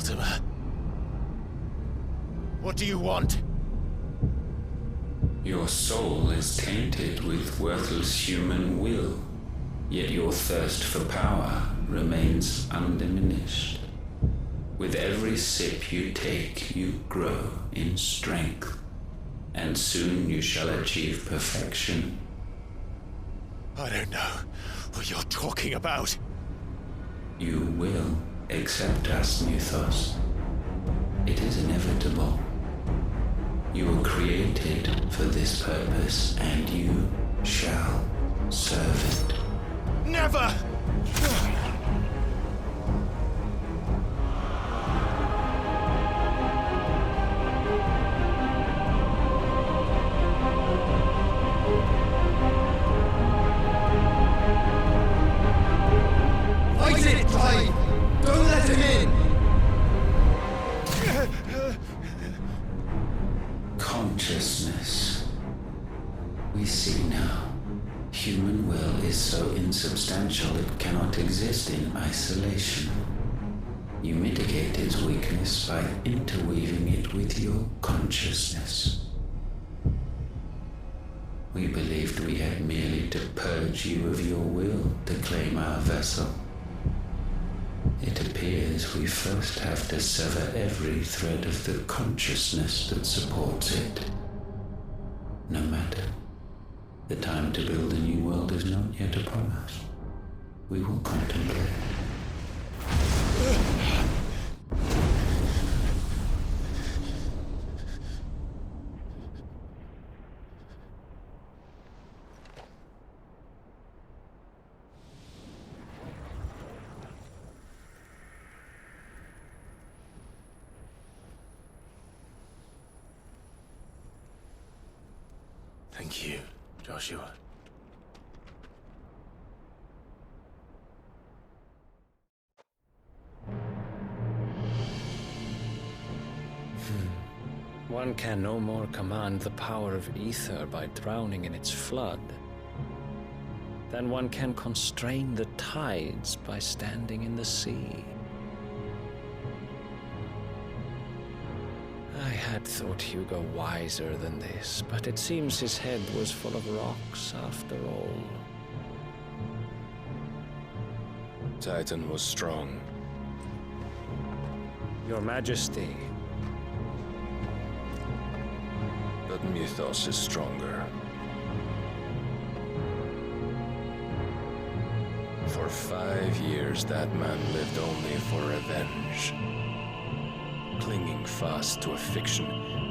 Ultima. What do you want? Your soul is tainted with worthless human will, yet your thirst for power remains undiminished. With every sip you take, you grow in strength, and soon you shall achieve perfection. I don't know what you're talking about. You will accept us, Mythos. It is inevitable. You were created for this purpose, and you shall serve it. Never! Fight it, Clive! Don't let him in! Consciousness. We see now. Human will is so insubstantial it cannot exist in isolation. You mitigate its weakness by interweaving it with your consciousness. We believed we had merely to purge you of your will to claim our vessel. It appears we first have to sever every thread of the consciousness that supports it. No matter. The time to build a new world is not yet upon us. We will contemplate. Thank you, Joshua. One can no more command the power of ether by drowning in its flood than one can constrain the tides by standing in the sea. I had thought Hugo wiser than this, but it seems his head was full of rocks after all. Titan was strong. Your Majesty. But Mythos is stronger. For 5 years, that man lived only for revenge. Clinging fast to a fiction,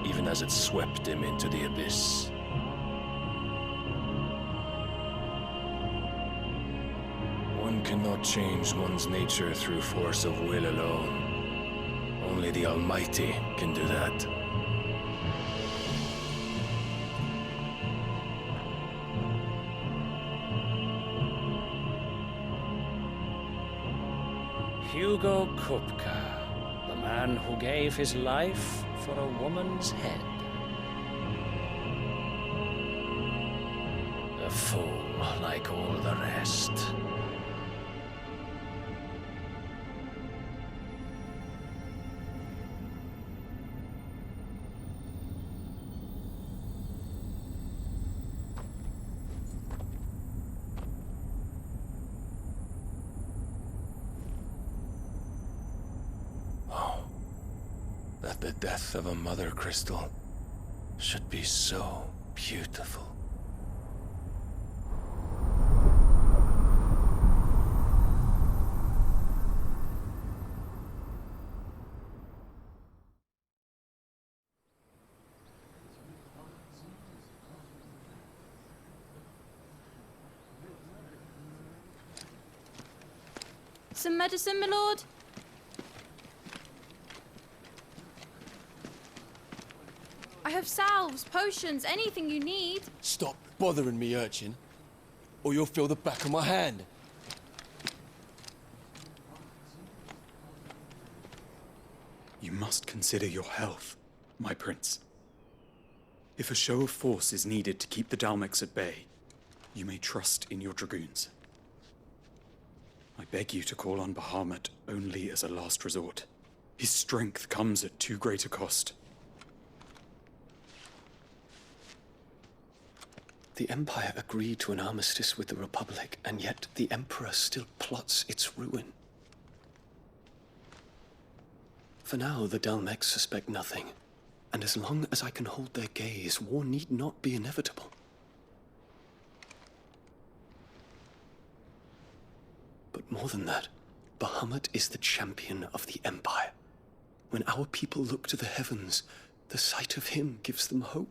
even as it swept him into the abyss. One cannot change one's nature through force of will alone. Only the Almighty can do that. Hugo Kupka, the man who gave his life for a woman's head. A fool like all the rest. That the death of a mother crystal should be so beautiful. Some medicine, my lord? I have salves, potions, anything you need. Stop bothering me, urchin, or you'll feel the back of my hand. You must consider your health, my prince. If a show of force is needed to keep the Dalmex at bay, you may trust in your dragoons. I beg you to call on Bahamut only as a last resort. His strength comes at too great a cost. The Empire agreed to an armistice with the Republic, and yet the Emperor still plots its ruin. For now, the Dalmex suspect nothing, and as long as I can hold their gaze, war need not be inevitable. But more than that, Bahamut is the champion of the Empire. When our people look to the heavens, the sight of him gives them hope.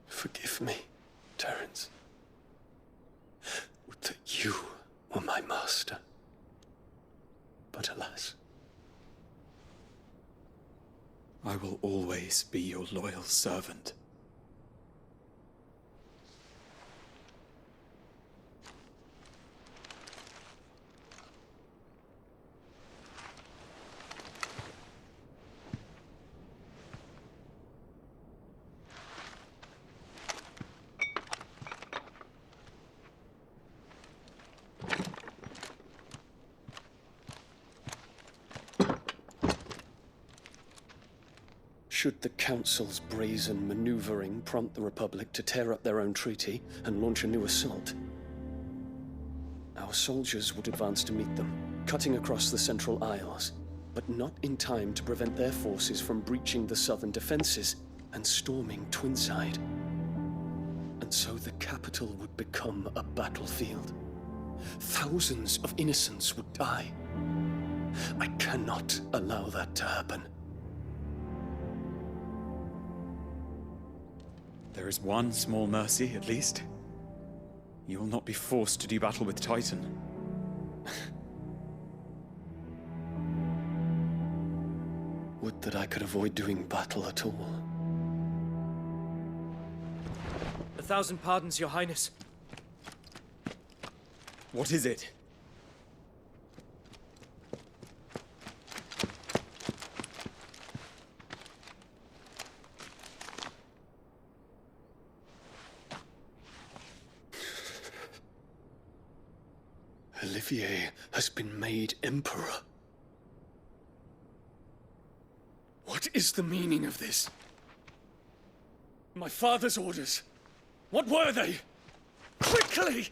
Forgive me, Terence. Would that you were my master. But alas. I will always be your loyal servant. Should the Council's brazen maneuvering prompt the Republic to tear up their own treaty and launch a new assault, our soldiers would advance to meet them, cutting across the Central Isles, but not in time to prevent their forces from breaching the southern defenses and storming Twinside. And so the capital would become a battlefield. Thousands of innocents would die. I cannot allow that to happen. There is one small mercy, at least. You will not be forced to do battle with Titan. Would that I could avoid doing battle at all. 1,000 pardons, Your Highness. What is it? Olivier has been made Emperor. What is the meaning of this? My father's orders. What were they? Quickly!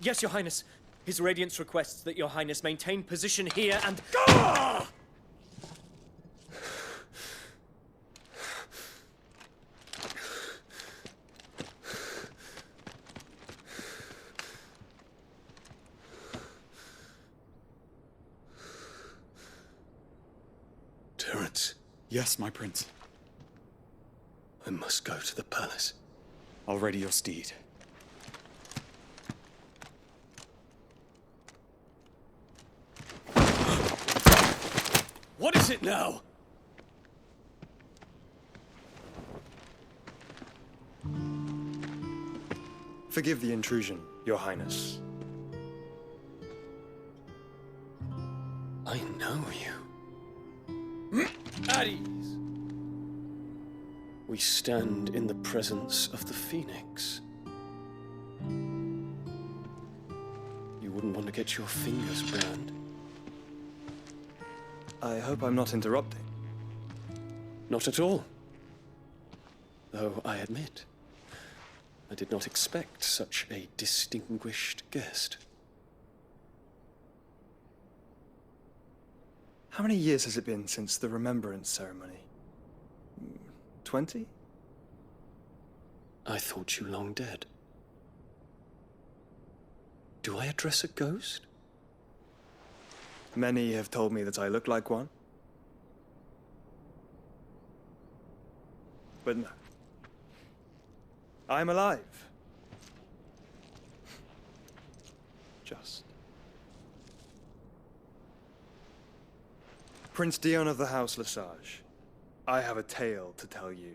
Yes, Your Highness. His Radiance requests that Your Highness maintain position here and... Ah! Terence, Yes, my prince. I must go to the palace. I'll ready your steed. What is it now? Forgive the intrusion, Your Highness. I know you. At ease. We stand in the presence of the Phoenix. You wouldn't want to get your fingers burned. I hope I'm not interrupting. Not at all. Though I admit, I did not expect such a distinguished guest. How many years has it been since the Remembrance Ceremony? 20? I thought you long dead. Do I address a ghost? Many have told me that I look like one. But no. I'm alive. Just. Prince Dion of the House Lesage, I have a tale to tell you.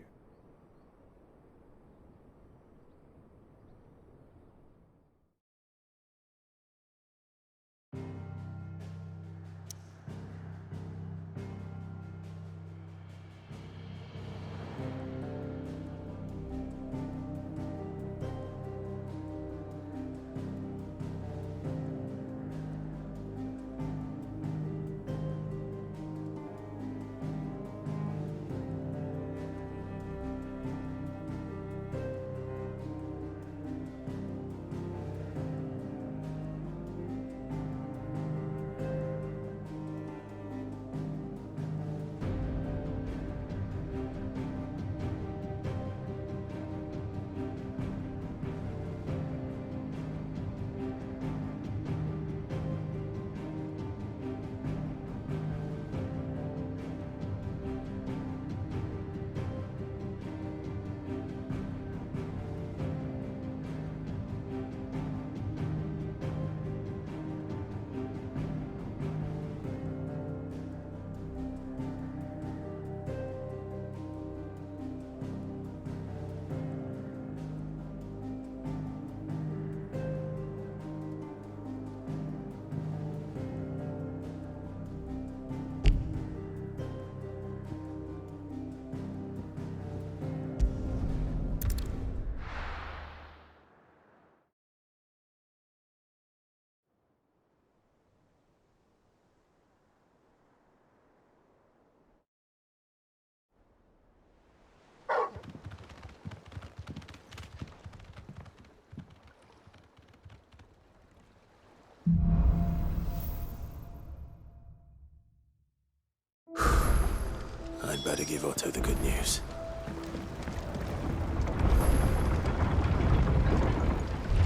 I'd better give Otto the good news.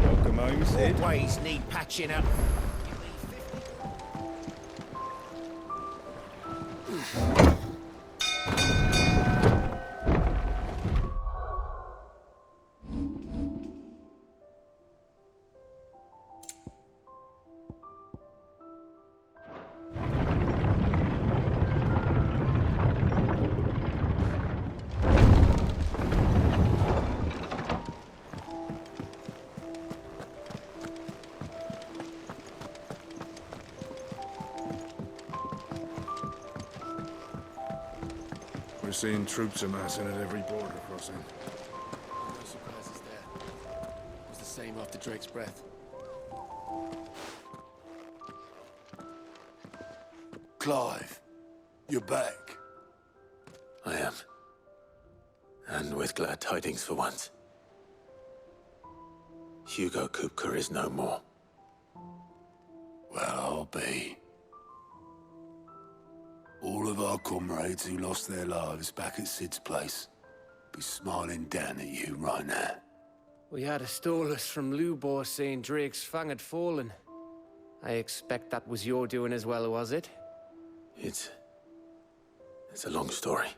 Welcome home, Sid. Always need patching up. We're seeing troops amassing at every border crossing. No surprises there. It was the same after Drake's breath. Clive, you're back. I am. And with glad tidings for once. Hugo Kupka is no more. Well, I'll be. All of our comrades who lost their lives back at Sid's place be smiling down at you right now. We had a stolus from Lubor saying Drake's fang had fallen. I expect that was your doing as well, was it? It's a long story.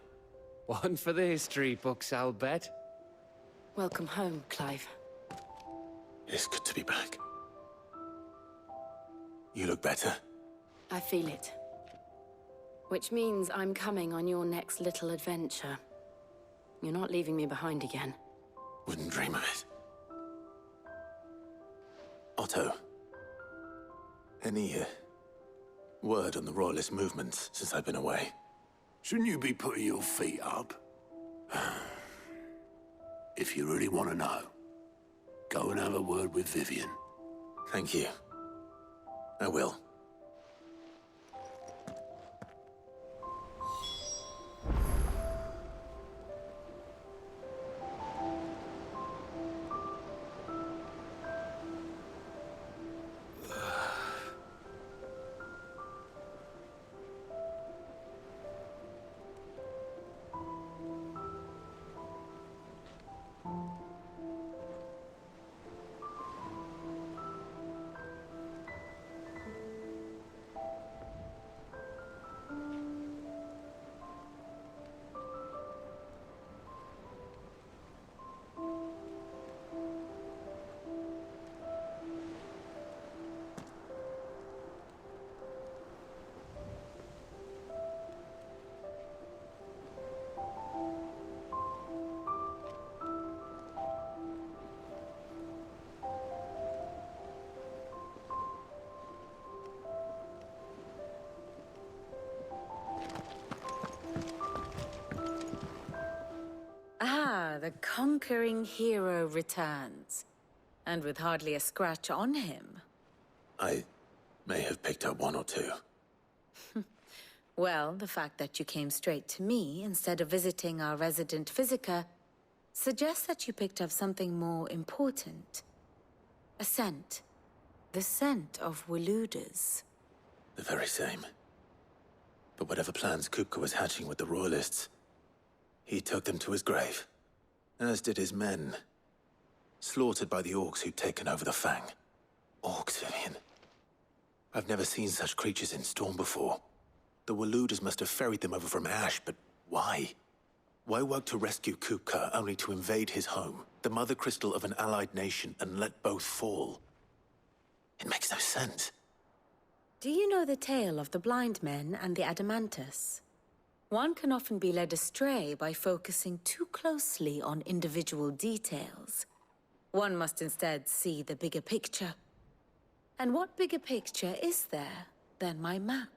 One for the history books, I'll bet. Welcome home, Clive. It's good to be back. You look better. I feel it. Which means I'm coming on your next little adventure. You're not leaving me behind again. Wouldn't dream of it. Otto, any word on the Royalist movements since I've been away? Shouldn't you be putting your feet up? If you really want to know, go and have a word with Vivian. Thank you. I will. The conquering hero returns. And with hardly a scratch on him. I may have picked up one or two. Well, the fact that you came straight to me instead of visiting our resident Physica suggests that you picked up something more important. A scent. The scent of Waludas. The very same. But whatever plans Kupka was hatching with the Royalists, he took them to his grave. As did his men. Slaughtered by the orcs who'd taken over the Fang. Orcs, Vivian. I've never seen such creatures in Storm before. The Waludas must have ferried them over from Ash, but why? Why work to rescue Kupka only to invade his home, the mother crystal of an allied nation, and let both fall? It makes no sense. Do you know the tale of the blind men and the Adamantus? One can often be led astray by focusing too closely on individual details. One must instead see the bigger picture. And what bigger picture is there than my map?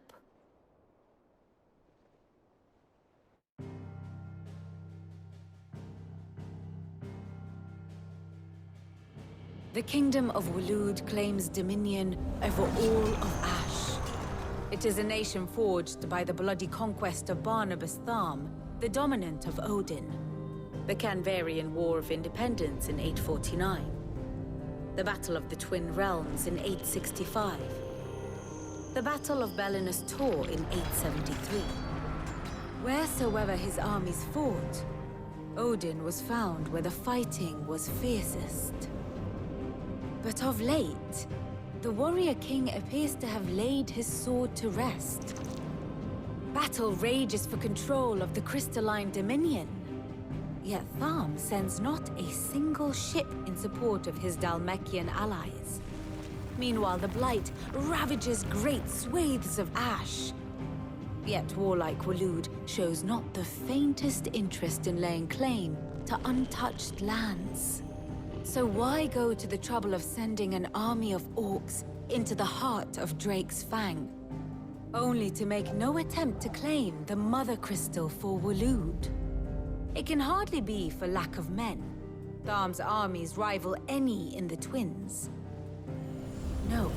The Kingdom of Waloed claims dominion over all of Ash. It is a nation forged by the bloody conquest of Barnabas Tharm, the dominant of Odin. The Canvarian War of Independence in 849. The Battle of the Twin Realms in 865. The Battle of Belinus Tor in 873. Wheresoever his armies fought, Odin was found where the fighting was fiercest. But of late, the warrior king appears to have laid his sword to rest. Battle rages for control of the crystalline dominion. Yet Tharm sends not a single ship in support of his Dhalmekian allies. Meanwhile, the Blight ravages great swathes of ash. Yet warlike Waloed shows not the faintest interest in laying claim to untouched lands. So why go to the trouble of sending an army of orcs into the heart of Drake's Fang, only to make no attempt to claim the Mother Crystal for Waloed? It can hardly be for lack of men. Tharm's armies rival any in the Twins. No.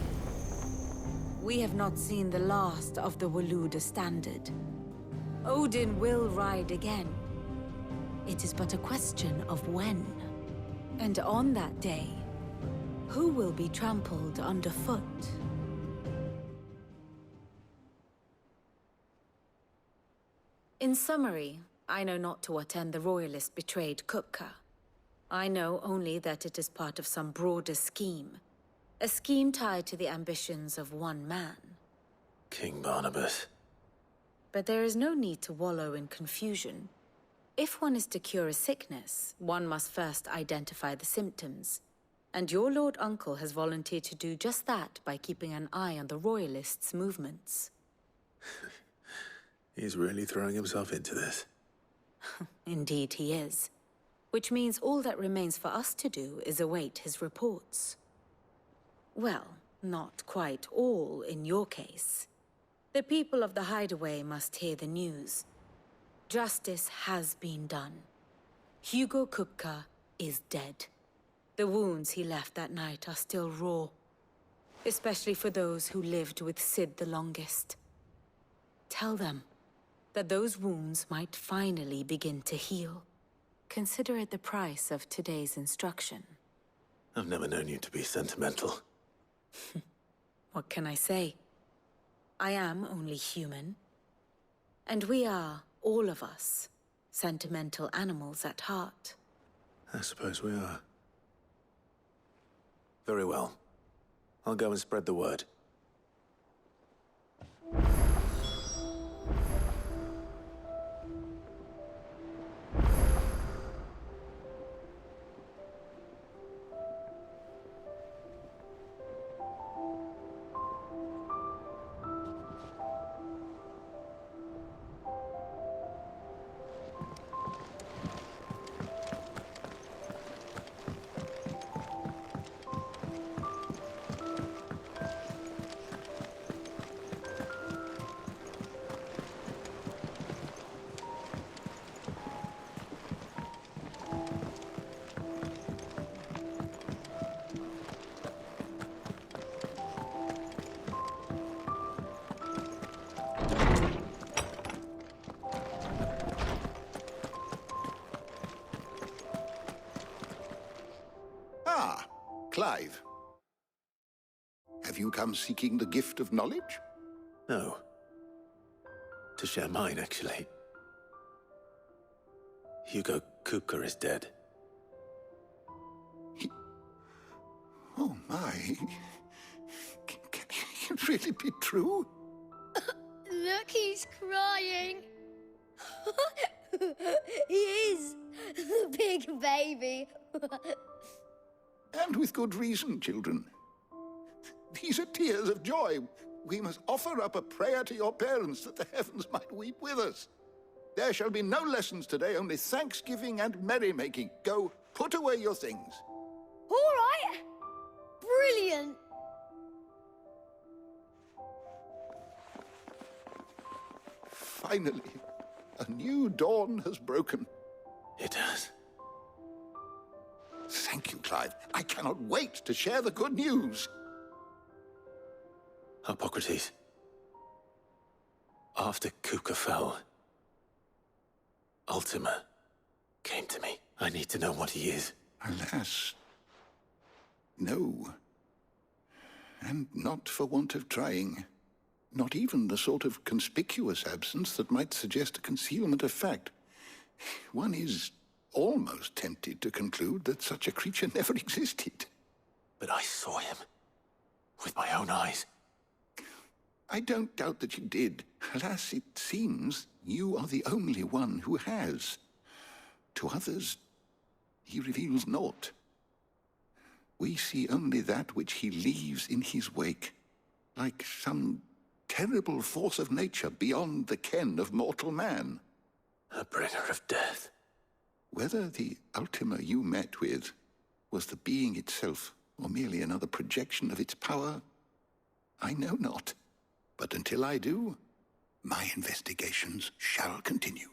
We have not seen the last of the Waloed standard. Odin will ride again. It is but a question of when. And on that day, who will be trampled underfoot? In summary, I know not to what end the Royalists betrayed Kupka. I know only that it is part of some broader scheme. A scheme tied to the ambitions of one man. King Barnabas. But there is no need to wallow in confusion. If one is to cure a sickness, one must first identify the symptoms. And your Lord Uncle has volunteered to do just that by keeping an eye on the Royalists' movements. He's really throwing himself into this. Indeed he is. Which means all that remains for us to do is await his reports. Well, not quite all in your case. The people of the Hideaway must hear the news. Justice has been done. Hugo Kupka is dead. The wounds he left that night are still raw, especially for those who lived with Sid the longest. Tell them that those wounds might finally begin to heal. Consider it the price of today's instruction. I've never known you to be sentimental. What can I say? I am only human. And we are, all of us, sentimental animals at heart. I suppose we are. Very well. I'll go and spread the word. Clive, have you come seeking the gift of knowledge? No. To share mine, actually. Hugo Kupka is dead. Oh my. Can it really be true? Look, he's crying. He is. The big baby. And with good reason, children. These are tears of joy. We must offer up a prayer to your parents that the heavens might weep with us. There shall be no lessons today, only thanksgiving and merrymaking. Go, put away your things. All right. Brilliant. Finally, a new dawn has broken. It has. Thank you, Clive. I cannot wait to share the good news. Hippocrates. After Kupka fell, Ultima came to me. I need to know what he is. Alas, no. And not for want of trying. Not even the sort of conspicuous absence that might suggest a concealment of fact. One is almost tempted to conclude that such a creature never existed. But I saw him. With my own eyes. I don't doubt that you did. Alas, it seems you are the only one who has. To others, he reveals naught. We see only that which he leaves in his wake, like some terrible force of nature beyond the ken of mortal man. A bringer of death. Whether the Ultima you met with was the being itself, or merely another projection of its power, I know not. But until I do, my investigations shall continue.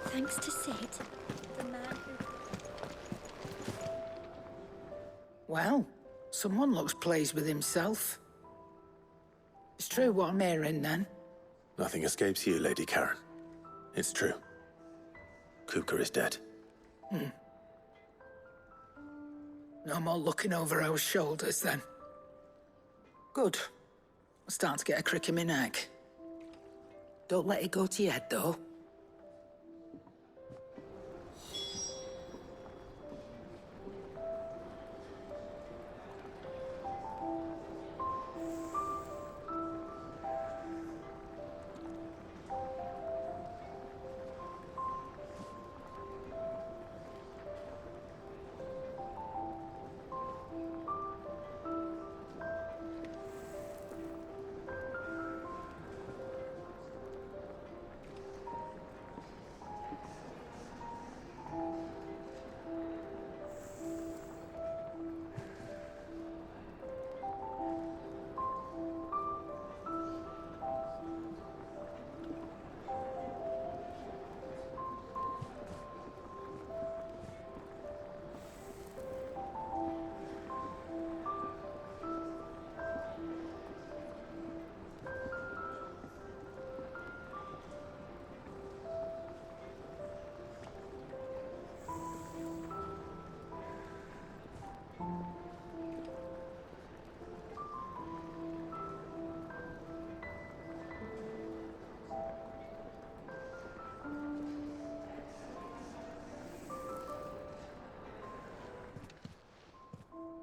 Thanks to Sid, the man who... Well, someone looks pleased with himself. It's true what I'm hearing, then. Nothing escapes you, Lady Karen. It's true. Kupka is dead. No more looking over our shoulders, then. Good. I'm starting to get a crick in my neck. Don't let it go to your head, though.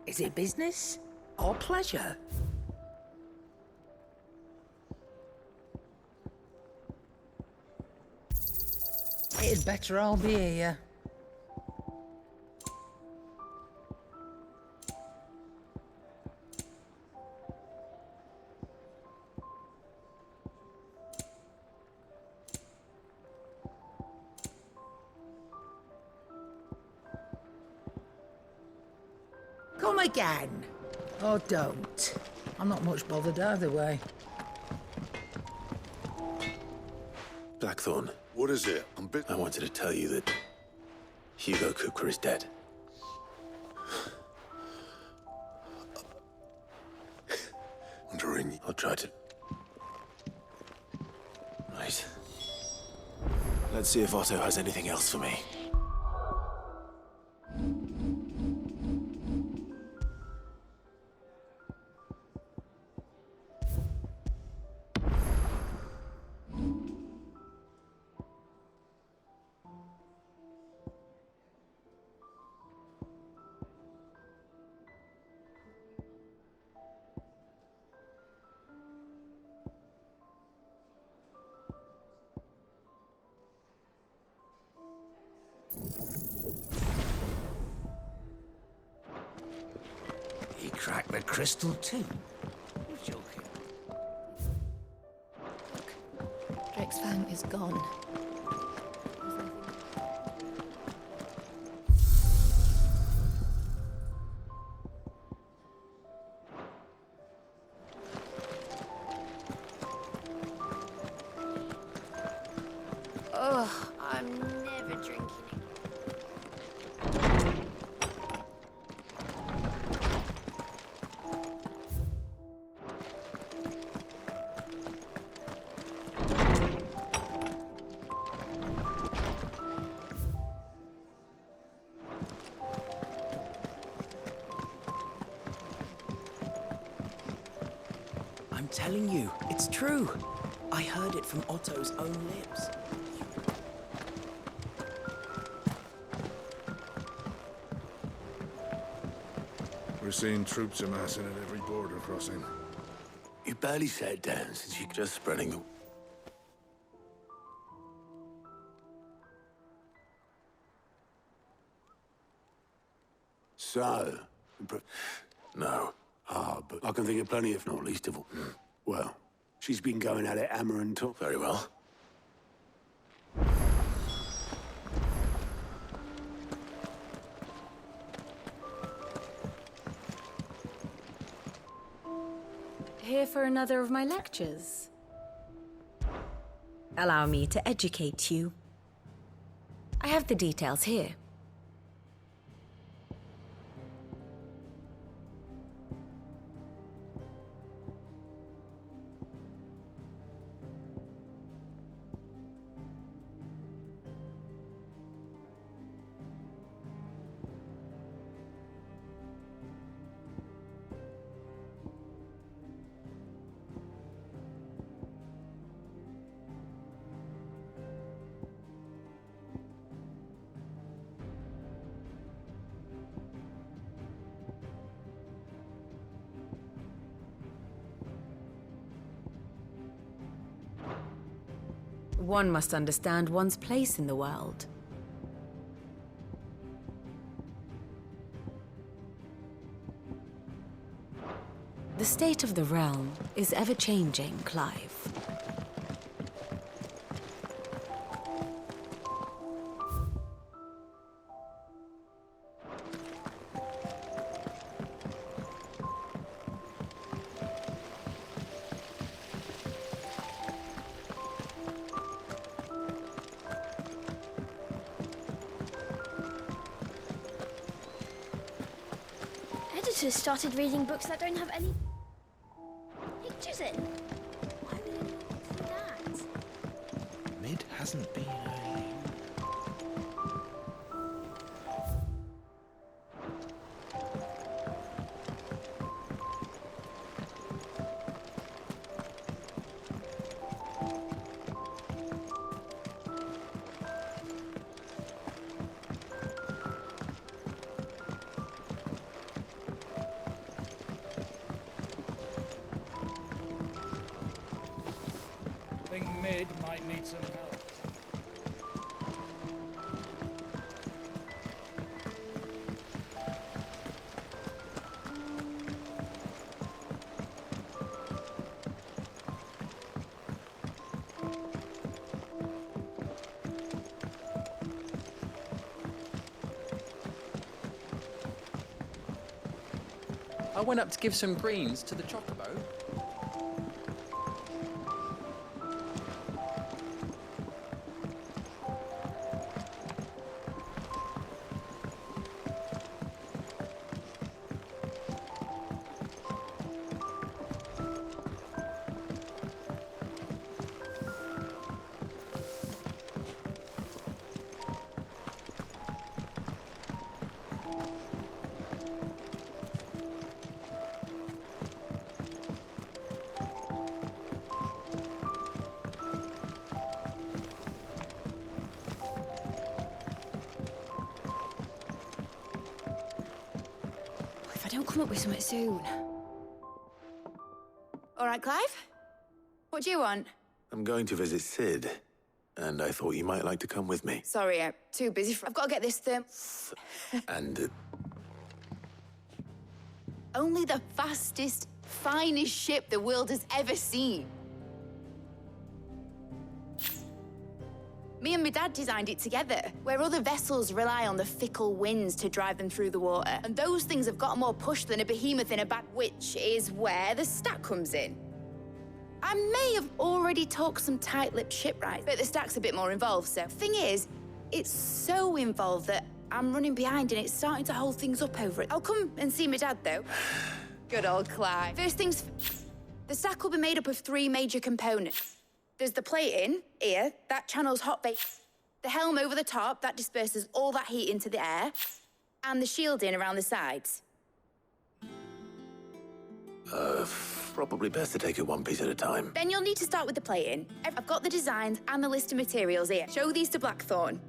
Is it business or pleasure? It'd better all be here. Come again. Or don't. I'm not much bothered either way. Blackthorn. What is it? I wanted to tell you that Hugo Kupka is dead. Wondering. I'll try to... Right. Let's see if Otto has anything else for me. He cracked the crystal too. You're joking. Drake's Fang is gone. Ugh, I'm never drinking again. I'm telling you, it's true. I heard it from Otto's own lips. We're seeing troops amassing at every border crossing. You barely sat down since you're just spreading the... So, No. but I can think of plenty, if not least of all. Well, she's been going at it hammer and tongs. Very well. Here for another of my lectures? Allow me to educate you. I have the details here. One must understand one's place in the world. The state of the realm is ever-changing, Clive. Editors started reading books that don't have any pictures in. Why would anyone do that? Mid hasn't been a... I think Mid might need some help. I went up to give some greens to the chocobo. If I don't come up with something soon. All right, Clive? What do you want? I'm going to visit Sid. and I thought you might like to come with me. Sorry, I'm too busy. I've got to get this And Only the fastest, finest ship the world has ever seen. Me and my dad designed it together, where other vessels rely on the fickle winds to drive them through the water. And those things have got more push than a behemoth in a back, which is where the stack comes in. I may have already talked some tight-lipped shipwrights, but the stack's a bit more involved, so... Thing is, it's so involved that I'm running behind and it's starting to hold things up over it. I'll come and see my dad, though. Good old Clive. First things... The stack will be made up of 3 major components. There's the plating, here, that channels hot vapor. The helm over the top, that disperses all that heat into the air. And the shielding around the sides. Probably best to take it one piece at a time. Then you'll need to start with the plating. I've got the designs and the list of materials here. Show these to Blackthorn.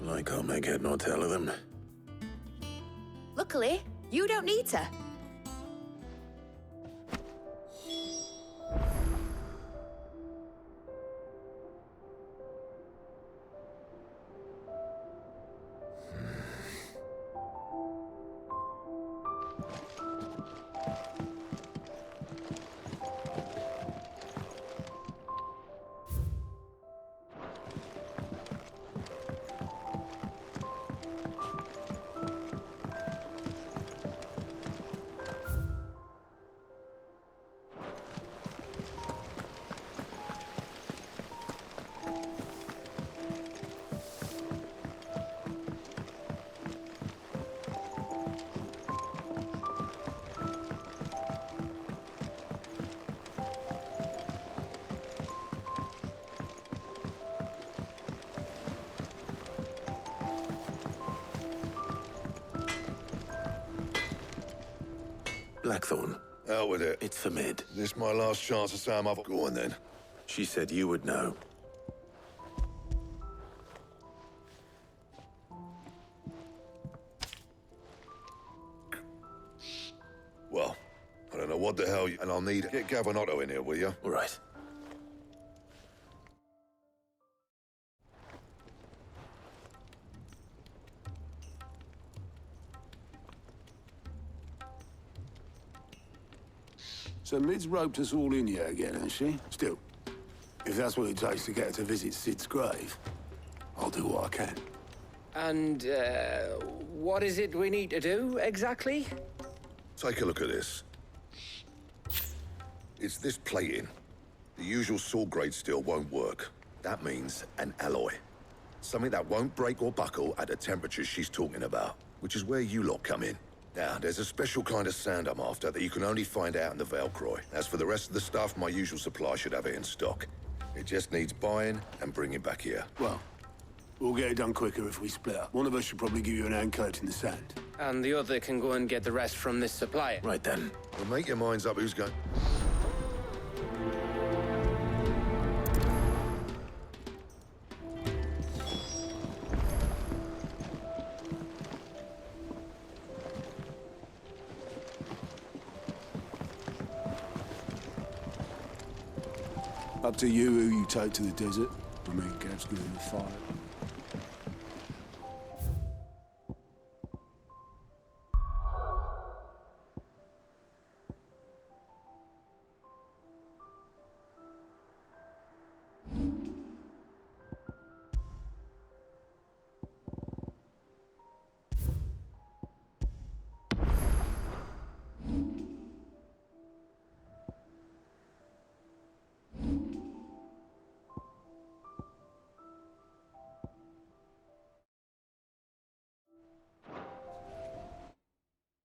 I can't make head nor tail of them. Luckily, you don't need to. Blackthorn. Out with it. It's for Mid. This my last chance to say I'm up. Go on, then. She said you would know. Well, I don't know what the hell and I'll need... Get Gavin Otto in here, will you? All right. So Mid's roped us all in here again, hasn't she? Still, if that's what it takes to get her to visit Sid's grave, I'll do what I can. And, what is it we need to do, exactly? Take a look at this. It's this plating. The usual sword grade steel won't work. That means an alloy. Something that won't break or buckle at the temperatures she's talking about, which is where you lot come in. Now, there's a special kind of sand I'm after that you can only find out in the Valcroy. As for the rest of the stuff, my usual supply should have it in stock. It just needs buying and bringing back here. Well, we'll get it done quicker if we split up. One of us should probably give you an hand coat in the sand. And the other can go and get the rest from this supplier. Right then. Well, make your minds up who's going... Up to you who you take to the desert. I mean, Gav's good in the fight.